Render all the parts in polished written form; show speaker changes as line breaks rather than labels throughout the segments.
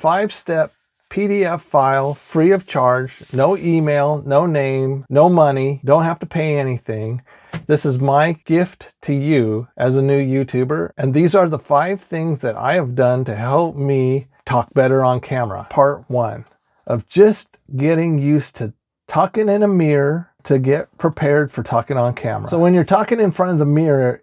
5-step PDF file, free of charge, no email, no name, no money, don't have to pay anything. This is my gift to you as a new YouTuber. And these are the 5 things that I have done to help me talk better on camera. Part 1 of just getting used to talking in a mirror to get prepared for talking on camera. So when you're talking in front of the mirror,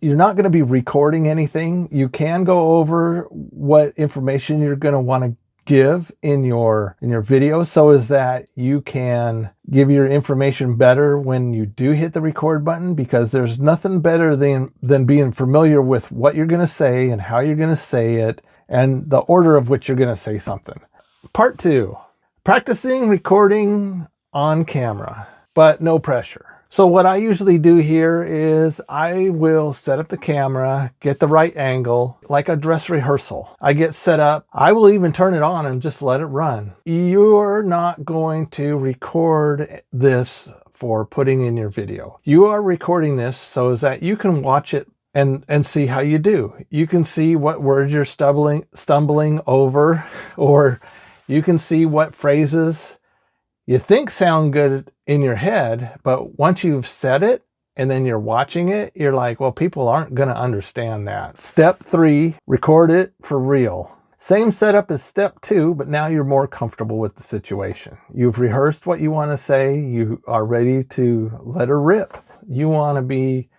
you're not going to be recording anything. You can go over what information you're going to want to give in your video so as that you can give your information better when you do hit the record button, because there's nothing better than being familiar with what you're going to say and how you're going to say it and the order of which you're going to say something. Part 2, practicing recording on camera, but no pressure. So what I usually do here is I will set up the camera, get the right angle, like a dress rehearsal. I get set up. I will even turn it on and just let it run. You're not going to record this for putting in your video. You are recording this so that you can watch it and see how you do. You can see what words you're stumbling over, or you can see what phrases you think sound good in your head, but once you've said it and then you're watching it, you're like, well, people aren't going to understand that. Step 3, record it for real. Same setup as step 2, but now you're more comfortable with the situation. You've rehearsed what you want to say. You are ready to let her rip. You want to be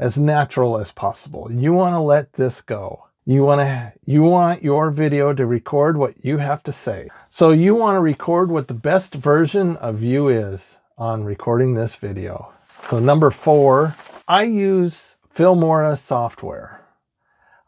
as natural as possible. You want to let this go. You want your video to record what you have to say. So you want to record what the best version of you is on recording this video. So number 4, I use Fil Mora software.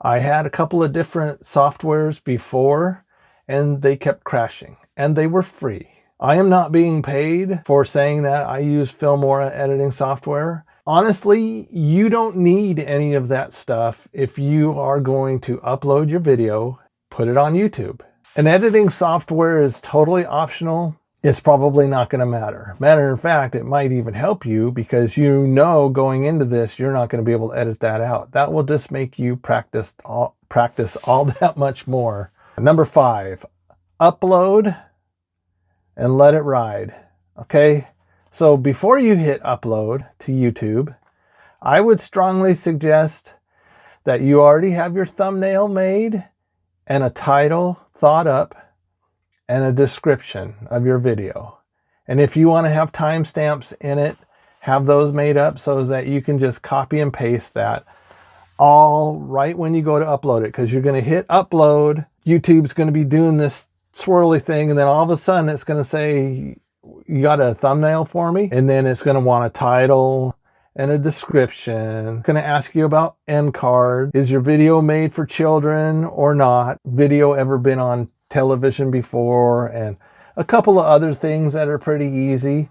I had a couple of different softwares before and they kept crashing, and they were free. I am not being paid for saying that I use Fil Mora editing software. Honestly, you don't need any of that stuff if you are going to upload your video, put it on YouTube. An editing software is totally optional. It's probably not going to matter. Matter of fact, it might even help you, because you know going into this, you're not going to be able to edit that out. That will just make you practice all that much more. Number 5, upload and let it ride. Okay? So before you hit upload to YouTube, I would strongly suggest that you already have your thumbnail made and a title thought up and a description of your video. And if you want to have timestamps in it, have those made up so that you can just copy and paste that all right when you go to upload it, because you're going to hit upload. YouTube's going to be doing this swirly thing, and then all of a sudden it's going to say, you got a thumbnail for me? And then it's going to want a title and a description. It's going to ask you about end card. Is your video made for children or not? Video ever been on television before? And a couple of other things that are pretty easy.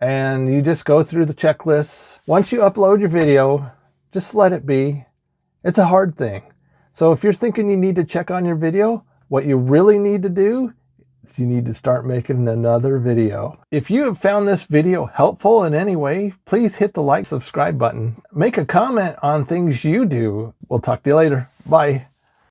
And you just go through the checklists. Once you upload your video, just let it be. It's a hard thing. So if you're thinking you need to check on your video, what you really need to do, you need to start making another video. If you have found this video helpful in any way, please hit the like, subscribe button. Make a comment on things you do. We'll talk to you later. Bye.